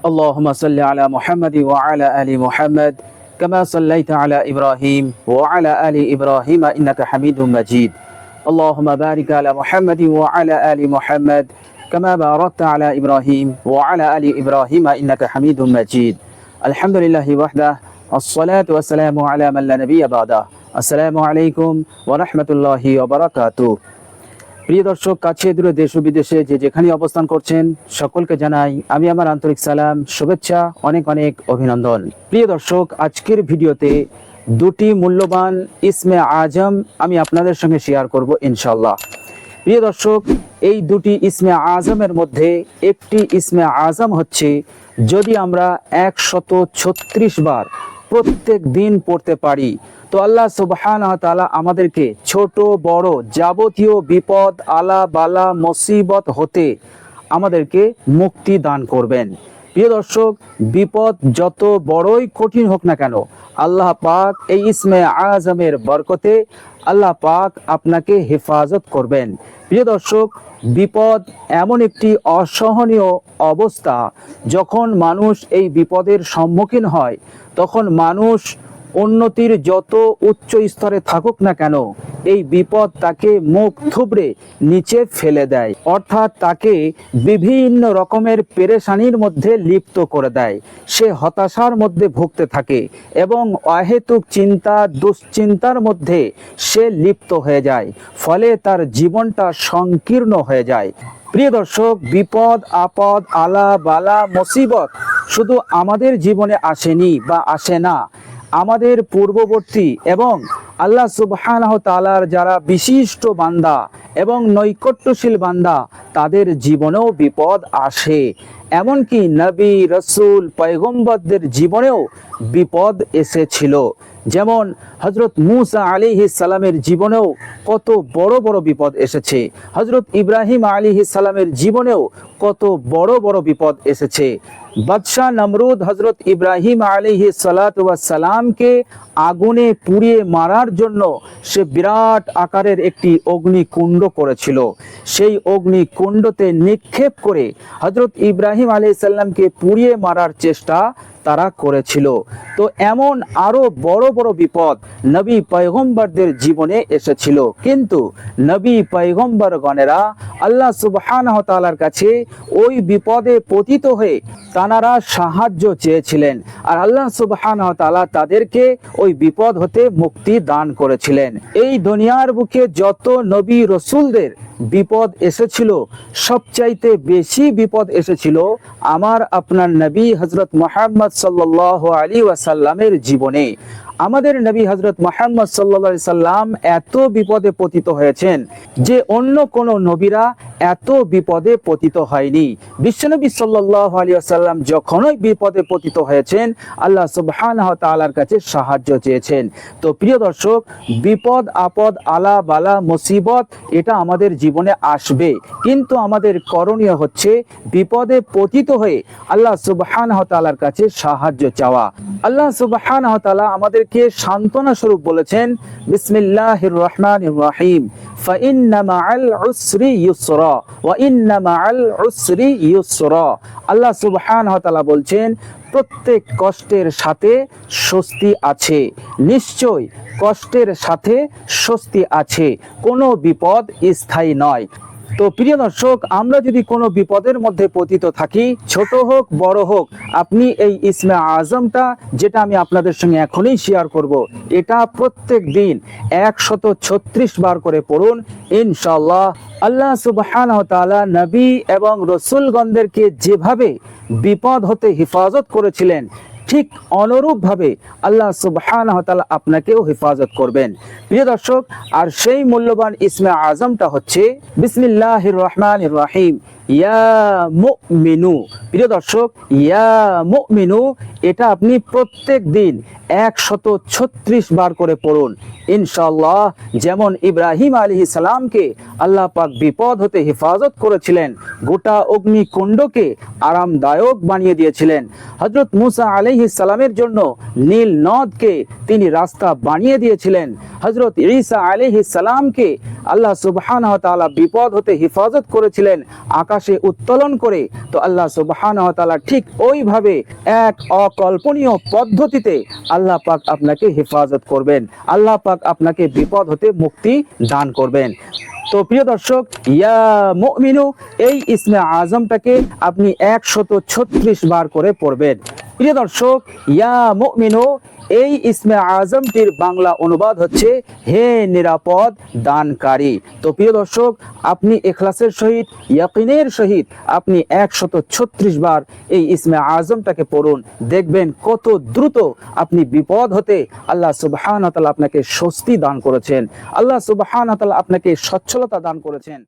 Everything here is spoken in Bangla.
اللهم صل على محمد وعلى آل محمد كما صليت على إبراهيم وعلى آل إبراهيم إنك حميد مجيد اللهم بارك على محمد وعلى آل محمد كما باركت على إبراهيم وعلى آل إبراهيم إنك حميد مجيد الحمد لله وحده الصلاة والسلام على من لا نبي بعده السلام عليكم ورحمة الله وبركاته প্রিয় দর্শক, কাছে দূরে দেশ ও বিদেশে যে যেখানে অবস্থান করছেন সকলকে জানাই আমি আমার আন্তরিক সালাম, শুভেচ্ছা, অনেক অনেক অভিনন্দন। প্রিয় দর্শক, আজকের ভিডিওতে দুটি মূল্যবান ইসমে আজম আমি আপনাদের সঙ্গে শেয়ার করব ইনশাআল্লাহ। প্রিয় দর্শক, এই দুটি ইসমে আজমের মধ্যে একটি ইসমে আজম হচ্ছে, যদি আমরা 136 বার প্রত্যেক দিন পড়তে পারি তো আল্লাহ সুবহানাহু ওয়া তাআলা আমাদেরকে ছোট বড় যাবতীয় বিপদ আলা বালা মুসিবত হতে আমাদেরকে মুক্তি দান করবেন। প্রিয় দর্শক, বিপদ যত বড়ই কঠিন হোক না কেন, আল্লাহ পাক এই ইসমে আজমের বরকতে আল্লাহ পাক আপনাকে হেফাজত করবেন। প্রিয় দর্শক, বিপদ এমন একটি অসহনীয় অবস্থা, যখন মানুষ এই বিপদের সম্মুখীন হয় তখন মানুষ উন্নতির যত উচ্চ স্তরে থাকুক না কেন, এই বিপদ তাকে মুখ থুবড়ে নিচে ফেলে দেয়, অর্থাৎ তাকে বিভিন্ন রকমের পেরেশানির মধ্যে লিপ্ত করে দেয়। সে হতাশার মধ্যে ভুগতে থাকে এবং অহেতুক চিন্তা দুশ্চিন্তার মধ্যে সে লিপ্ত হয়ে যায়, ফলে তার জীবনটা সংকীর্ণ হয়ে যায়। প্রিয় দর্শক, বিপদ আপদ আলা বালা মুসিবত শুধু আমাদের জীবনে আসেনি বা আসে না, আমাদের পূর্ববর্তী এবং আল্লাহ সুবহানাহু ওয়া তাআলার যারা বিশিষ্ট বান্দা এবং নৈকট্যশীল বান্দা তাদের জীবনেও বিপদ আসে। এমনকি নবী রসুল পয়গম্বরদের জীবনেও বিপদ এসেছিল। যেমন হযরত মুসা আলাইহিস সালামের জীবনেও কত বড় বড় বিপদ এসেছে, হযরত ইব্রাহিম আলাইহিস সালামের জীবনেও কত বড় বড় বিপদ এসেছে। বাদশাহ নমরুদ হযরত ইব্রাহিম আলাইহিস সালাতু ওয়াস সালামকে আগুনে পুড়িয়ে মারার জন্য সে বিরাট আকারের একটি অগ্নিকুণ্ড করেছিল। সেই অগ্নিকুণ্ডতে নিক্ষেপ করে হযরত ইব্রাহিম আলাইহিস সালামকে পুড়িয়ে মারার চেষ্টা তারা করেছিল। তো এমন আরো বড় বড় বিপদ নবী পয়গম্বরদের জীবনে এসেছিল, কিন্তু নবী পয়গম্বরগণেরা আল্লাহ সুবহানাহু ওয়া তাআলার কাছে ওই বিপদে পতিত হয়ে তানারা সাহায্য চেয়েছিলেন, আর আল্লাহ সুবহানাহু ওয়া তাআলা তাদেরকে ওই বিপদ হতে মুক্তি দান করেছিলেন। এই দুনিয়ার বুকে যত নবী রসুলদের বিপদ এসেছিল, সবচাইতে বেশি বিপদ এসেছিল আমার আপনার নবী হযরত মুহাম্মদ সাল্লাল্লাহু আলাইহি ওয়াসাল্লামের জীবনে। আমাদের নবী হযরত মুহাম্মদ সাল্লাল্লাহু আলাইহি সাল্লাম এত বিপদে পতিত হয়েছেন যে অন্য কোন নবীরা এত বিপদে পতিত হয়নি। বিশ্বনবী সাল্লাল্লাহু আলাইহি ওয়াসাল্লাম যখনই বিপদে পতিত হয়েছেন আল্লাহ সুবহানাহু ওয়া তাআলার কাছে সাহায্য চেয়েছেন। তো প্রিয় দর্শক, বিপদ আপদ আলা বালা মুসিবত এটা আমাদের জীবনে আসবে, কিন্তু আমাদের করণীয় হচ্ছে বিপদে পতিত হয়ে আল্লাহ সুবহানাহু ওয়া তাআলার কাছে সাহায্য চাওয়া। আল্লাহ সুবহানাহু ওয়া তাআলা আমাদেরকে সান্ত্বনা স্বরূপ বলেছেন, বিসমিল্লাহির রহমানির রহিম, ফাইন্না মাআল উসরি ইউসরা ওয়া ইন্না মাআল উসরি ইউসরা। আল্লাহ সুবহানাহু ওয়া তাআলা বলছেন, প্রত্যেক কষ্টের সাথে স্বস্তি আছে, নিশ্চয় কষ্টের সাথে স্বস্তি আছে, কোনো বিপদ স্থায়ী নয়। তো প্রিয় দর্শক, আমরা যদি কোনো বিপদের মধ্যে পতিত থাকি, ছোট হোক বড় হোক, আপনি এই ইসমে আজমটা যেটা আমি আপনাদের সঙ্গে এখনই শেয়ার করব, এটা প্রত্যেক দিন 136 বার করে পড়ুন ইনশাআল্লাহ। আল্লাহ সুবহানাহু ওয়া তাআলা নবী এবং রসুলগণদেরকে যেভাবে বিপদ হতে হেফাজত করেছিলেন, ঠিক অনুরূপভাবে আল্লাহ সুবহানাহু ওয়া তাআলা আপনাকেও হেফাজত করবেন। প্রিয় দর্শক, আর সেই মূল্যবান ইসমে আজমটা হচ্ছে বিসমিল্লাহির রহমানির রহিম, ইয়া মুমিনু। প্রিয় দর্শক, ইয়া মুমিনু এটা আপনি প্রত্যেক দিন 136 বার করে পড়ুন। ইনশাআল্লাহ যেমন ইব্রাহিম আলাইহিস সালামকে আল্লাহ পাক বিপদ হতে হেফাজত করেছিলেন, গোটা অগ্নিকুণ্ডকে আরামদায়ক বানিয়ে দিয়েছিলেন, হযরত মুসা আলাইহিস সালামের জন্য নীল নদকে তিনি রাস্তা বানিয়ে দিয়েছিলেন, হযরত ঈসা আলাইহিস সালামকে আল্লাহ সুবহানাহু ওয়া তাআলা বিপদ হতে হেফাজত করেছিলেন আকাশে উত্তোলন করে। তো আল্লাহ সুবহানাহু ওয়া তাআলা ঠিক ওইভাবে এক অকল্পনীয় পদ্ধতিতে আল্লাহ পাক আপনাকে হেফাজত করবেন, আল্লাহ পাক আপনাকে বিপদ হতে মুক্তি দান করবেন। তো প্রিয় দর্শক, ইয়া মুমিনু এই ইসমে আজমটাকে আপনি 136 বার করে পড়বেন। প্রিয় দর্শক, ইয়া মুমিনু এই ইসমে আজমটির বাংলা অনুবাদ হচ্ছে হে নিরাপদ দানকারী। তো প্রিয় দর্শক, আপনি ইখলাসের সহিত, ইয়াকিনের সহিত আপনি 136 বার এই ইসমে আজমটাকে পড়ুন। দেখবেন কত দ্রুত আপনি বিপদ হতে আল্লাহ সুবহানাহু ওয়া তাআলা আপনাকে স্বস্তি দান করেছেন, আল্লাহ সুবহানাহু ওয়া তাআলা আপনাকে সচ্ছলতা দান করেছেন।